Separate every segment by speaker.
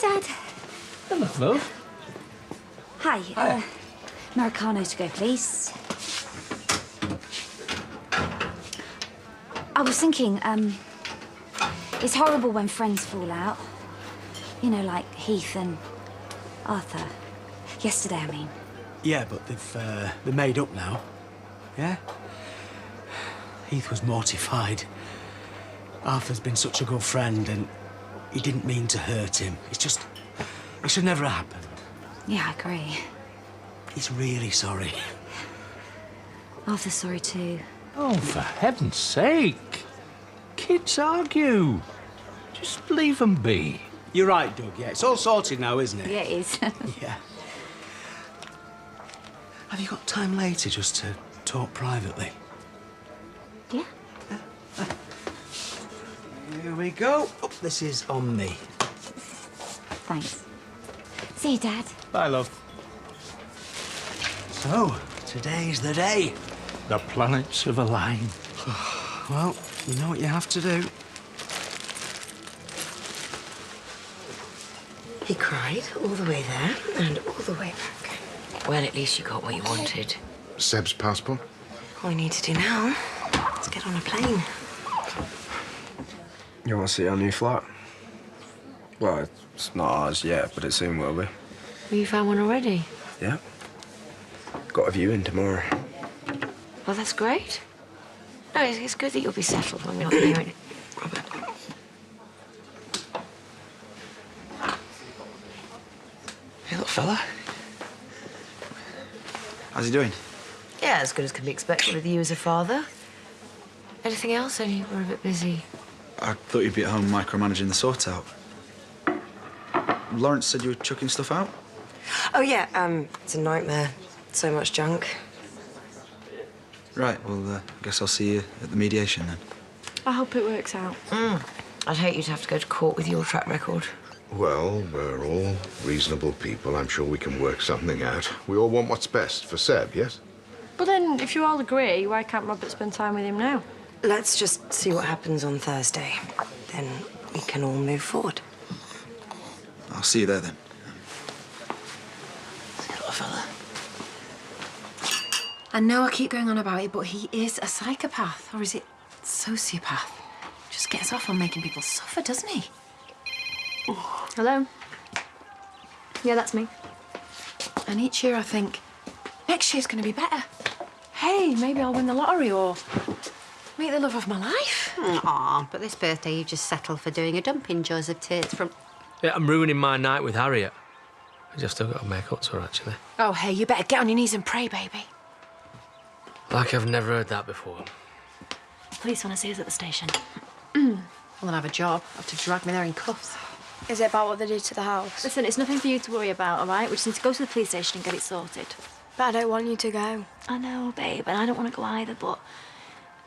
Speaker 1: Dad.
Speaker 2: Hello, love.
Speaker 1: Hi.
Speaker 2: Hi.
Speaker 1: Americano to go, please. I was thinking, it's horrible when friends fall out. You know, like Heath and Arthur. Yesterday, I mean.
Speaker 3: Yeah, but they're made up now. Yeah? Heath was mortified. Arthur's been such a good friend and he didn't mean to hurt him. It should never have happened.
Speaker 1: Yeah, I agree.
Speaker 3: He's really sorry.
Speaker 1: Arthur's sorry too.
Speaker 2: Oh, for heaven's sake. Kids argue. Just leave them be.
Speaker 3: You're right, Doug, yeah. It's all sorted now, isn't it?
Speaker 1: Yeah, it is.
Speaker 3: Yeah. Have you got time later just to talk privately?
Speaker 1: Yeah.
Speaker 3: Here we go. Oh, this is on me.
Speaker 1: Thanks. See you, Dad.
Speaker 2: Bye, love.
Speaker 3: So, today's the day.
Speaker 2: The planets have aligned.
Speaker 3: Well, you know what you have to do.
Speaker 4: He cried all the way there and all the way back. Well, at least you got what you wanted.
Speaker 5: Seb's passport?
Speaker 4: All we need to do now is get on a plane.
Speaker 6: You want to see our new flat? Well, it's not ours yet, but it soon will be.
Speaker 4: Well, you found one already?
Speaker 6: Yeah. Got a viewing tomorrow.
Speaker 4: Well, that's great. No, it's good that you'll be settled when we're not here. Robert.
Speaker 7: Hey, little fella. How's he doing?
Speaker 4: Yeah, as good as can be expected with you as a father. Anything else? Only we're a bit busy.
Speaker 7: I thought you'd be at home micromanaging the sort-out. Lawrence said you were chucking stuff out?
Speaker 4: Oh, yeah, it's a nightmare. So much junk.
Speaker 7: Right, well, I guess I'll see you at the mediation then.
Speaker 8: I hope it works out.
Speaker 4: I'd hate you to have to go to court with your track record.
Speaker 5: Well, we're all reasonable people. I'm sure we can work something out. We all want what's best for Seb, yes?
Speaker 8: But then, if you all agree, why can't Robert spend time with him now?
Speaker 4: Let's just see what happens on Thursday. Then we can all move forward.
Speaker 7: I'll see you there then.
Speaker 4: See you, little fella.
Speaker 9: I know I keep going on about it, but he is a psychopath. Or is it sociopath? Just gets off on making people suffer, doesn't he?
Speaker 8: Hello? Yeah, that's me.
Speaker 9: And each year I think, next year's going to be better. Hey, maybe I'll win the lottery or meet the love of my life.
Speaker 10: Aw, but this birthday you just settled for doing a dumping, Joseph Tate from...
Speaker 11: Yeah, I'm ruining my night with Harriet. I just still got to make up to her, actually.
Speaker 9: Oh, hey, you better get on your knees and pray, baby.
Speaker 11: Like I've never heard that before.
Speaker 8: Police want to see us at the station.
Speaker 9: Well, I'll have a job. Have to drag me there in cuffs.
Speaker 8: Is it about what they did to the house? Listen, it's nothing for you to worry about, all right? We just need to go to the police station and get it sorted. But I don't want you to go. I know, babe, and I don't want to go either, but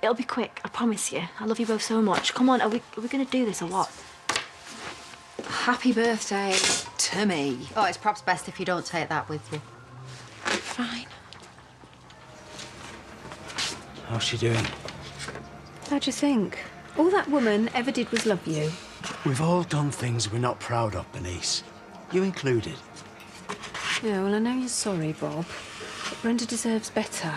Speaker 8: it'll be quick, I promise you. I love you both so much. Come on, are we going to do this or what?
Speaker 9: Happy birthday to me.
Speaker 10: Oh, it's perhaps best if you don't take that with you.
Speaker 9: Fine.
Speaker 3: How's she doing?
Speaker 12: How'd you think? All that woman ever did was love you.
Speaker 3: We've all done things we're not proud of, Bernice. You included.
Speaker 12: Yeah, well, I know you're sorry, Bob, but Brenda deserves better.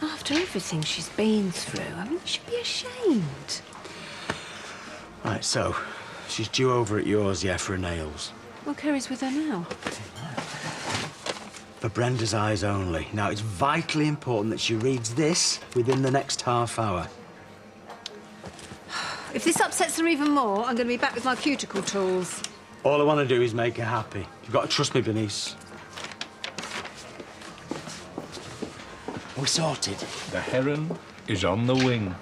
Speaker 12: After everything she's been through, I mean, you should be ashamed.
Speaker 3: Right, so, she's due over at yours, yeah, for her nails.
Speaker 12: Well, Kerry's with her now.
Speaker 3: For Brenda's eyes only. Now, it's vitally important that she reads this within the next half hour.
Speaker 12: If this upsets her even more, I'm going to be back with my cuticle tools.
Speaker 3: All I want to do is make her happy. You've got to trust me, Bernice. We're sorted.
Speaker 2: The heron is on the wing.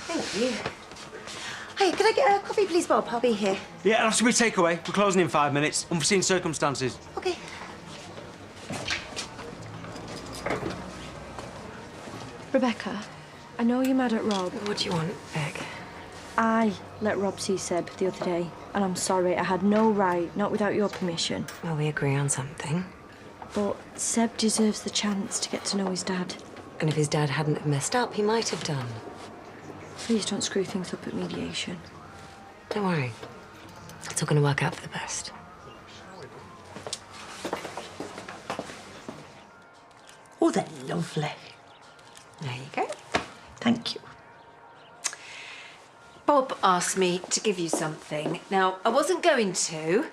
Speaker 4: Thank you. Hey, could I get a coffee, please, Bob? I'll be here.
Speaker 3: Yeah, it'll have to be takeaway. We're closing in 5 minutes. Unforeseen circumstances.
Speaker 4: Okay.
Speaker 8: Rebecca, I know you're mad at Rob.
Speaker 4: What do you want, Beck?
Speaker 8: I let Rob see Seb the other day, and I'm sorry, I had no right, not without your permission.
Speaker 4: Well, we agree on something.
Speaker 8: But Seb deserves the chance to get to know his dad.
Speaker 4: And if his dad hadn't have messed up, he might have done.
Speaker 8: Please don't screw things up at mediation.
Speaker 4: Don't worry. It's all going to work out for the best.
Speaker 13: Oh, they're lovely.
Speaker 4: There you go.
Speaker 13: Thank you.
Speaker 12: Bob asked me to give you something. Now, I wasn't going to,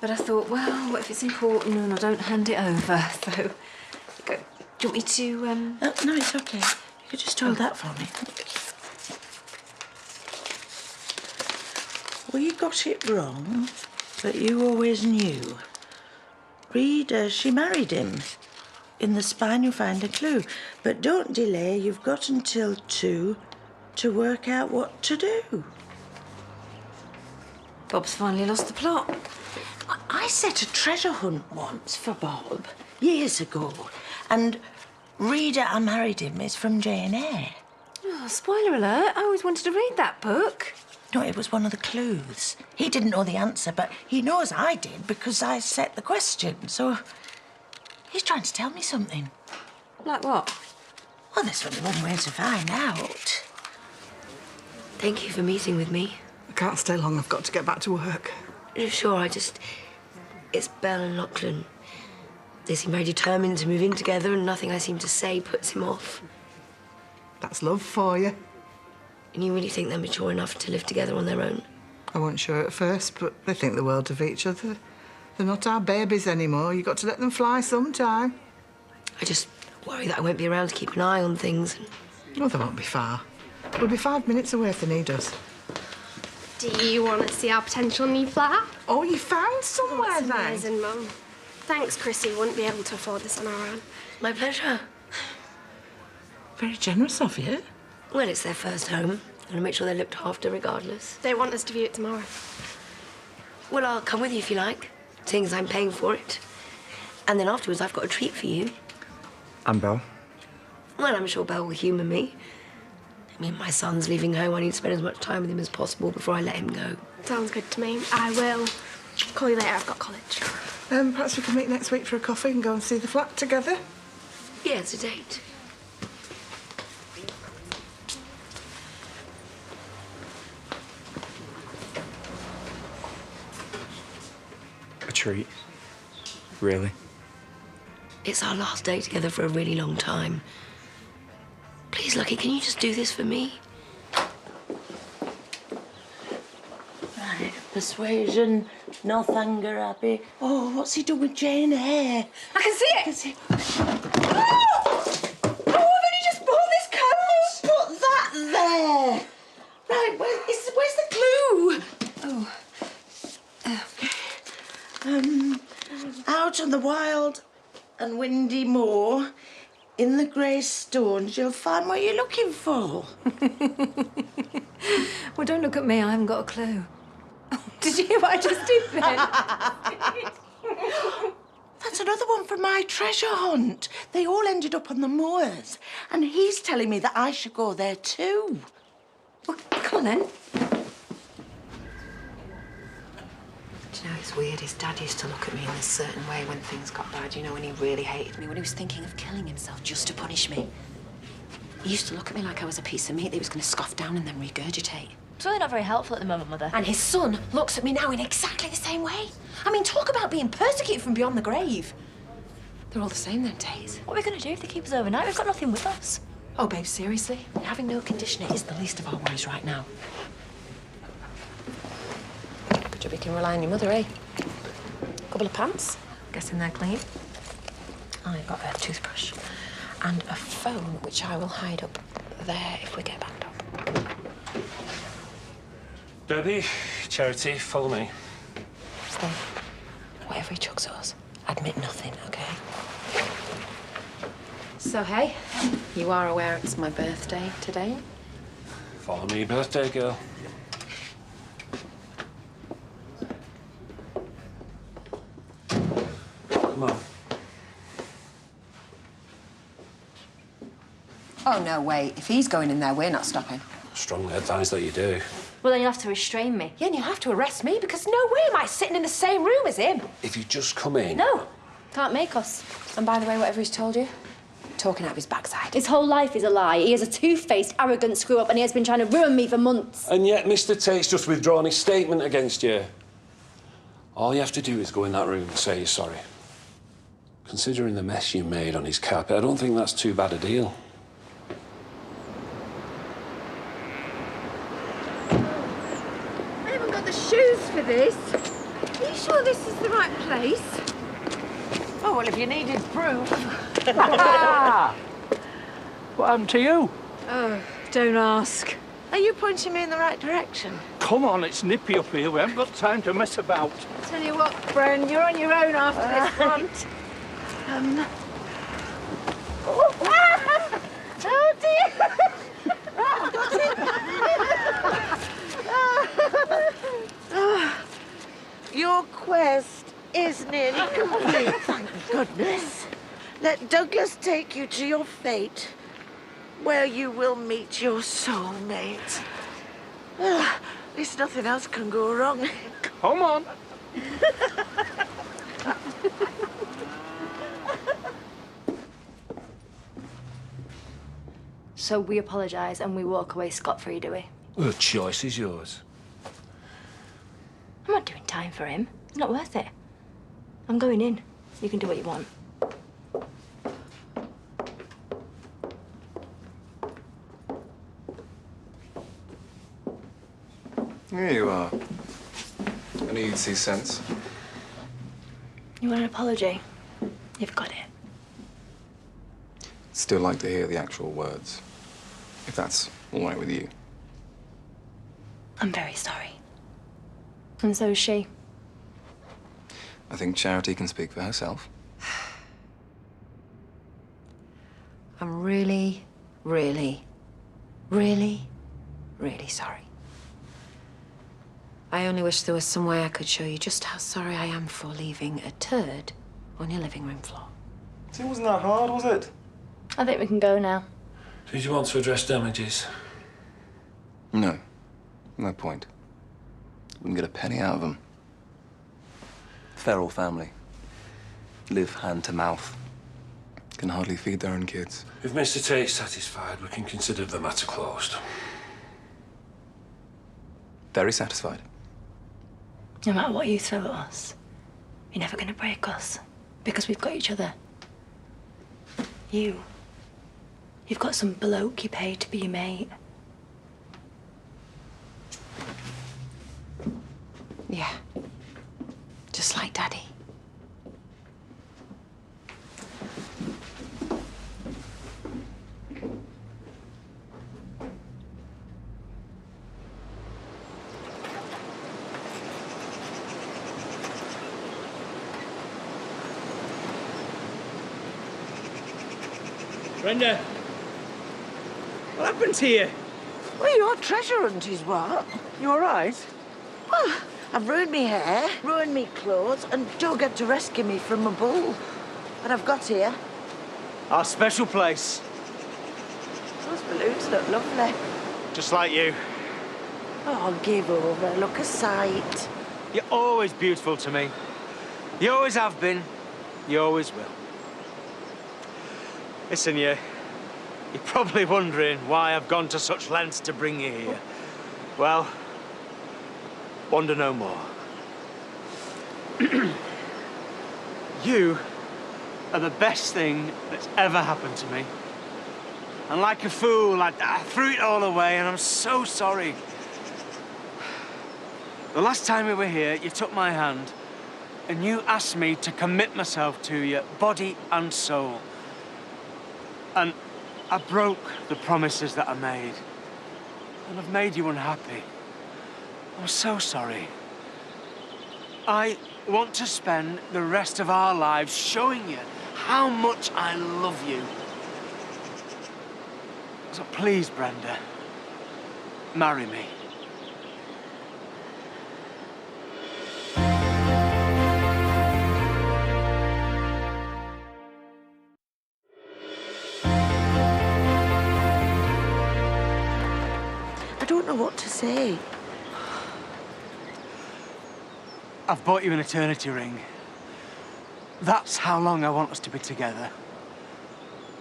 Speaker 12: but I thought, well, what if it's important and I don't hand it over? So, here you go. Do you want me to,
Speaker 13: Oh, no, it's okay. You could just hold that for me. Well, you got it wrong, but you always knew. Read, she married him. In the spine, you'll find a clue. But don't delay. You've got until 2 to work out what to do.
Speaker 12: Bob's finally lost the plot.
Speaker 13: I set a treasure hunt once for Bob, years ago. And Reader, I Married Him is from J&A.
Speaker 12: Oh, spoiler alert. I always wanted to read that book.
Speaker 13: No, it was one of the clues. He didn't know the answer, but he knows I did because I set the question. So he's trying to tell me something.
Speaker 12: Like what?
Speaker 13: Well, there's only one way to find out.
Speaker 4: Thank you for meeting with me.
Speaker 14: I can't stay long. I've got to get back to work.
Speaker 4: Sure, it's Belle and Lachlan. They seem very determined to move in together, and nothing I seem to say puts him off.
Speaker 14: That's love for you.
Speaker 4: And you really think they're mature enough to live together on their own?
Speaker 14: I wasn't sure at first, but they think the world of each other. They're not our babies anymore. You've got to let them fly sometime.
Speaker 4: I just worry that I won't be around to keep an eye on things.
Speaker 14: Well, they won't be far. We'll be 5 minutes away if they need us.
Speaker 15: Do you want to see our potential new flat?
Speaker 14: Oh, you found somewhere
Speaker 15: That's
Speaker 14: then?
Speaker 15: amazing, Mum. Thanks, Chrissy. Wouldn't be able to afford this on our own.
Speaker 4: My pleasure.
Speaker 13: Very generous of you.
Speaker 4: Well, it's their first home. I'm going to make sure they're looked after regardless.
Speaker 15: They want us to view it tomorrow.
Speaker 4: Well, I'll come with you if you like, seeing as I'm paying for it. And then afterwards, I've got a treat for you.
Speaker 6: And Belle?
Speaker 4: Well, I'm sure Belle will humour me. I mean, my son's leaving home. I need to spend as much time with him as possible before I let him go.
Speaker 15: Sounds good to me. I will call you later. I've got college.
Speaker 14: Perhaps we can meet next week for a coffee and go and see the flat together.
Speaker 4: Yeah, it's a date.
Speaker 6: A treat? Really?
Speaker 4: It's our last day together for a really long time. Please, Lucky, can you just do this for me?
Speaker 13: Right, persuasion, Northanger Abbey. Oh, what's he done with Jane Eyre?
Speaker 12: I can see it!
Speaker 13: I can see... Oh! Oh, I've only just bought this coat! Put that there! Right, where's the clue?
Speaker 12: Oh.
Speaker 13: Out on the wild and windy moor, in the grey stones, you'll find what you're looking for.
Speaker 12: Well, don't look at me. I haven't got a clue. Did you hear what I just did then?
Speaker 13: That's another one from my treasure hunt. They all ended up on the moors, and he's telling me that I should go there too.
Speaker 12: Well, come on then.
Speaker 9: Do you know, it's weird. His dad used to look at me in a certain way when things got bad, you know, when he really hated me, when he was thinking of killing himself just to punish me. He used to look at me like I was a piece of meat that he was going to scoff down and then regurgitate.
Speaker 8: It's really not very helpful at the moment, Mother.
Speaker 9: And his son looks at me now in exactly the same way. I mean, talk about being persecuted from beyond the grave. They're all the same then, days.
Speaker 8: What are we going to do if they keep us overnight? We've got nothing with us.
Speaker 9: Oh, babe, seriously? Having no conditioner is the least of our worries right now. Good job you can rely on your mother, eh? Couple of pants. Guessing they're clean. I've got a toothbrush and a phone, which I will hide up there if we get backed up.
Speaker 11: Debbie, Charity, follow me.
Speaker 9: Stay. Whatever he chucks at us, admit nothing, OK? So, hey, you are aware it's my birthday today?
Speaker 11: Follow me, birthday girl. Come on.
Speaker 10: Oh, no, wait. If he's going in there, we're not stopping.
Speaker 11: Strongly advise that you do.
Speaker 8: Well, then you'll have to restrain me.
Speaker 9: Yeah, and you'll have to arrest me because no way am I sitting in the same room as him.
Speaker 11: If you just come in...
Speaker 8: No, can't make us.
Speaker 9: And by the way, whatever he's told you, talking out of his backside.
Speaker 8: His whole life is a lie. He is a two-faced, arrogant screw-up, and he has been trying to ruin me for months.
Speaker 16: And yet Mr. Tate's just withdrawn his statement against you. All you have to do is go in that room and say you're sorry. Considering the mess you made on his carpet, I don't think that's too bad a deal.
Speaker 12: I haven't got the shoes for this. Are you sure this is the right place?
Speaker 2: Oh, well, if you needed proof. What happened to you?
Speaker 12: Oh, don't ask.
Speaker 13: Are you pointing me in the right direction?
Speaker 2: Come on, it's nippy up here. We haven't got time to mess about.
Speaker 12: Tell you what, Bren, you're on your own after this one.
Speaker 13: Oh, dear! Your quest is nearly complete, thank goodness. Let Douglas take you to your fate, where you will meet your soulmate. At least nothing else can go wrong.
Speaker 2: Come on.
Speaker 8: So we apologise and we walk away scot-free, do we?
Speaker 16: The choice is yours.
Speaker 8: I'm not doing time for him. It's not worth it. I'm going in. You can do what you want.
Speaker 6: Here you are. I knew you'd see sense.
Speaker 8: You want an apology? You've got it.
Speaker 6: Still like to hear the actual words, if that's all right with you.
Speaker 8: I'm very sorry. And so is she.
Speaker 6: I think Charity can speak for herself.
Speaker 9: I'm really, really, really, really sorry. I only wish there was some way I could show you just how sorry I am for leaving a turd on your living room floor.
Speaker 6: See, it wasn't that hard, was it?
Speaker 8: I think we can go now.
Speaker 16: Did you want to address damages?
Speaker 6: No. No point. Wouldn't get a penny out of them. Feral family. Live hand to mouth. Can hardly feed their own kids.
Speaker 16: If Mr. Tate's satisfied, we can consider the matter closed.
Speaker 6: Very satisfied.
Speaker 8: No matter what you throw at us, you're never going to break us because we've got each other. You've got some bloke you paid to be your mate.
Speaker 9: Yeah. Just like Daddy.
Speaker 3: Brenda, what happened to you?
Speaker 13: Well, your treasure hunt is what?
Speaker 3: You all right?
Speaker 13: Well, I've ruined me hair, ruined me clothes, and Doug had to rescue me from a bull. But I've got here.
Speaker 3: Our special place.
Speaker 13: Those balloons look lovely.
Speaker 3: Just like you.
Speaker 13: Oh, give over. Look a sight.
Speaker 3: You're always beautiful to me. You always have been. You always will. Listen, you're probably wondering why I've gone to such lengths to bring you here. Well, wonder no more. You are the best thing that's ever happened to me. And like a fool, I threw it all away, and I'm so sorry. The last time we were here, you took my hand, and you asked me to commit myself to you, body and soul. And I broke the promises that I made. And I've made you unhappy. I'm so sorry. I want to spend the rest of our lives showing you how much I love you. So please, Brenda, marry me.
Speaker 13: I don't know what to say.
Speaker 3: I've bought you an eternity ring. That's how long I want us to be together.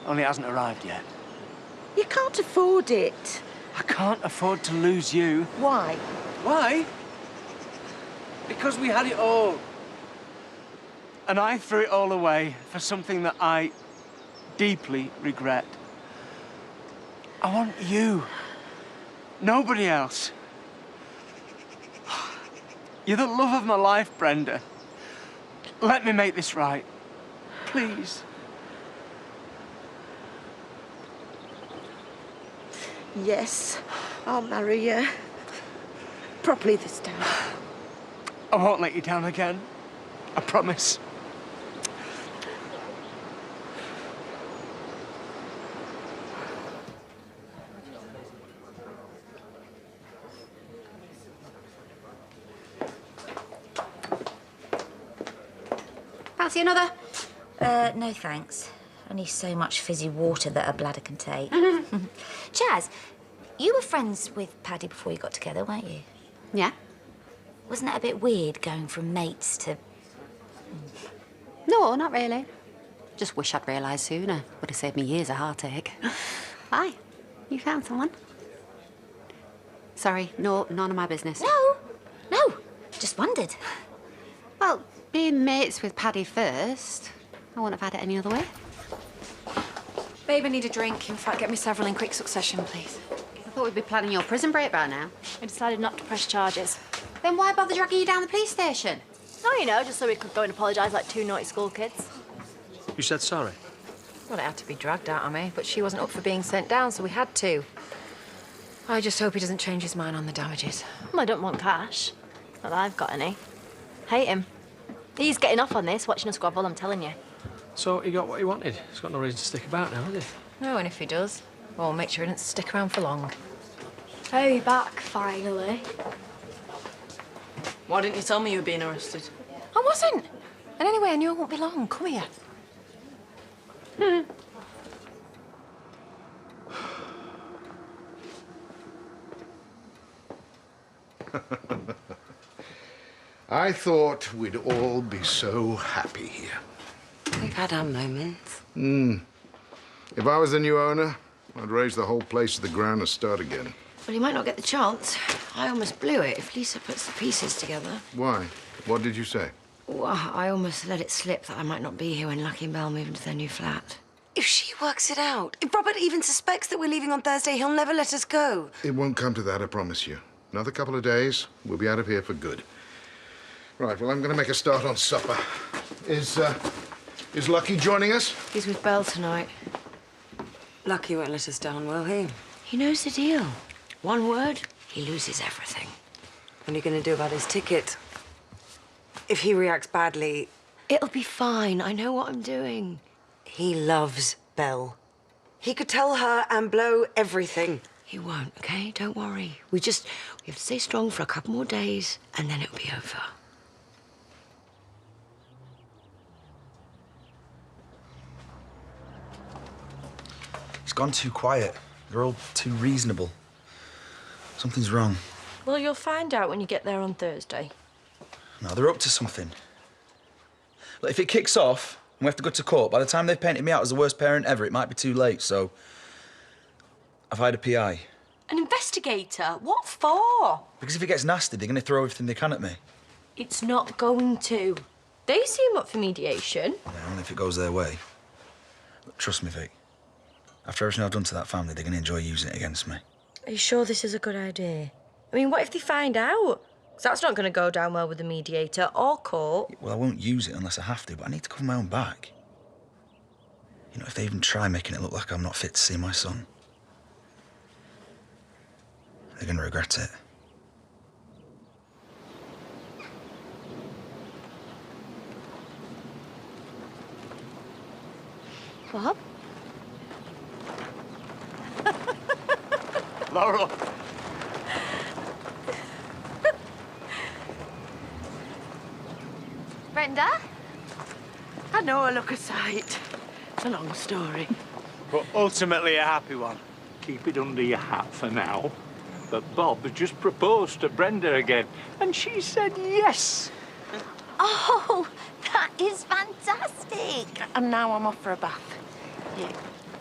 Speaker 3: only it hasn't arrived yet.
Speaker 13: You can't afford it.
Speaker 3: I can't afford to lose you.
Speaker 13: Why?
Speaker 3: Why? Because we had it all. And I threw it all away for something that I deeply regret. I want you. Nobody else. You're the love of my life, Brenda. Let me make this right. Please.
Speaker 13: Yes, I'll marry you. Properly this time.
Speaker 3: I won't let you down again. I promise.
Speaker 10: Fancy another?
Speaker 1: No thanks. Only so much fizzy water that a bladder can take. Chaz, you were friends with Paddy before you got together, weren't you?
Speaker 10: Yeah.
Speaker 1: Wasn't that a bit weird, going from mates to...
Speaker 10: No, not really. Just wish I'd realised sooner. Would have saved me years of heartache. Why? You found someone? Sorry, no, none of my business.
Speaker 1: No, just wondered.
Speaker 10: Well, being mates with Paddy first, I wouldn't have had it any other way.
Speaker 12: Babe, I need a drink. In fact, get me several in quick succession, please.
Speaker 10: I thought we'd be planning your prison break by now.
Speaker 8: I decided not to press charges.
Speaker 10: Then why bother dragging you down the police station?
Speaker 8: Oh, you know, just so we could go and apologise like two naughty school kids.
Speaker 11: You said sorry?
Speaker 12: Well, it had to be dragged out of me, but she wasn't up for being sent down, so we had to. I just hope he doesn't change his mind on the damages.
Speaker 8: Well, I don't want cash. Not that I've got any. Hate him. He's getting off on this, watching us grovel, I'm telling you.
Speaker 11: So he got what he wanted. He's got no reason to stick about now, has he?
Speaker 12: No, and if he does, well, make sure he doesn't stick around for long.
Speaker 15: Hey, back, finally.
Speaker 17: Why didn't you tell me you were being arrested?
Speaker 12: I wasn't. And anyway, I knew it won't be long. Come here.
Speaker 5: I thought we'd all be so happy here.
Speaker 4: We've had our moments.
Speaker 5: If I was the new owner, I'd raise the whole place to the ground and start again.
Speaker 4: Well, he might not get the chance. I almost blew it if Lisa puts the pieces together.
Speaker 5: Why? What did you say?
Speaker 4: Well, I almost let it slip that I might not be here when Lucky and Belle move into their new flat.
Speaker 9: If she works it out, if Robert even suspects that we're leaving on Thursday, he'll never let us go.
Speaker 5: It won't come to that, I promise you. Another couple of days, we'll be out of here for good. Right, well, I'm going to make a start on supper. Is Lucky joining us?
Speaker 4: He's with Belle tonight.
Speaker 9: Lucky won't let us down, will he?
Speaker 4: He knows the deal. One word, he loses everything.
Speaker 9: What are you going to do about his ticket? If he reacts badly...
Speaker 4: It'll be fine. I know what I'm doing.
Speaker 9: He loves Belle. He could tell her and blow everything.
Speaker 4: He won't, OK? Don't worry. We have to stay strong for a couple more days, and then it'll be over.
Speaker 7: It's gone too quiet. They're all too reasonable. Something's wrong.
Speaker 15: Well, you'll find out when you get there on Thursday.
Speaker 7: No, they're up to something. Look, if it kicks off and we have to go to court, by the time they've painted me out as the worst parent ever, it might be too late, so... I've hired a PI.
Speaker 15: An investigator? What for?
Speaker 7: Because if it gets nasty, they're going to throw everything they can at me.
Speaker 15: It's not going to. They seem up for mediation.
Speaker 7: Yeah, only if it goes their way. Look, trust me, Vic. After everything I've done to that family, they're going to enjoy using it against me.
Speaker 15: Are you sure this is a good idea? I mean, what if they find out? 'Cause that's not going to go down well with the mediator or court.
Speaker 7: Well, I won't use it unless I have to, but I need to cover my own back. You know, if they even try making it look like I'm not fit to see my son, they're going to regret it.
Speaker 8: Bob?
Speaker 3: Laurel.
Speaker 8: Brenda?
Speaker 13: I know I look a sight. It's a long story.
Speaker 2: But ultimately a happy one. Keep it under your hat for now. But Bob has just proposed to Brenda again, and she said yes.
Speaker 1: Oh, that is fantastic.
Speaker 13: And now I'm off for a bath. Yeah.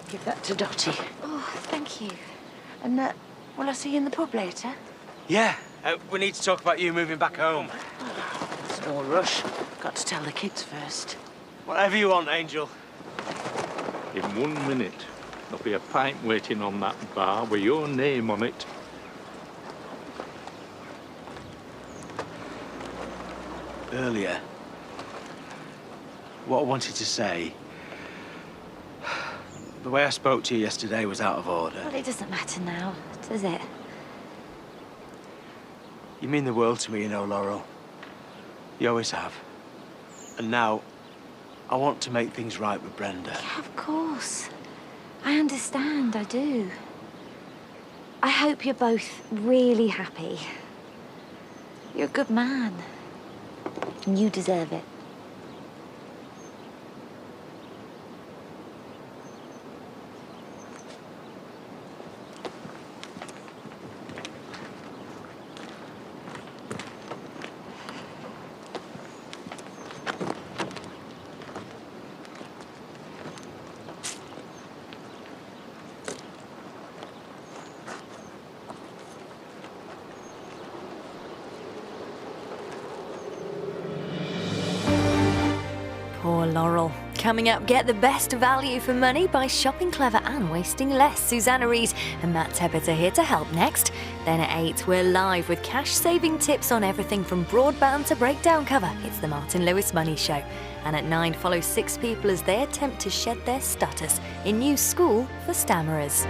Speaker 13: Give that to Dottie.
Speaker 1: Oh, thank you.
Speaker 13: And will I see you in the pub later?
Speaker 3: Yeah, we need to talk about you moving back home.
Speaker 13: It's no rush. Got to tell the kids first.
Speaker 3: Whatever you want, Angel.
Speaker 2: In 1 minute, there'll be a pint waiting on that bar with your name on it.
Speaker 3: Earlier, what I wanted to say, the way I spoke to you yesterday was out of order.
Speaker 1: Well, it doesn't matter now, does it?
Speaker 3: You mean the world to me, you know, Laurel. You always have. And now, I want to make things right with Brenda.
Speaker 1: Yeah, of course. I understand, I do. I hope you're both really happy. You're a good man. And you deserve it.
Speaker 8: Poor Laurel. Coming up, get the best value for money by shopping clever and wasting less. Susanna Reid and Matt Tebbett are here to help next. Then at 8, we're live with cash-saving tips on everything from broadband to breakdown cover. It's the Martin Lewis Money Show. And at 9, follow 6 people as they attempt to shed their stutters in new school for stammerers.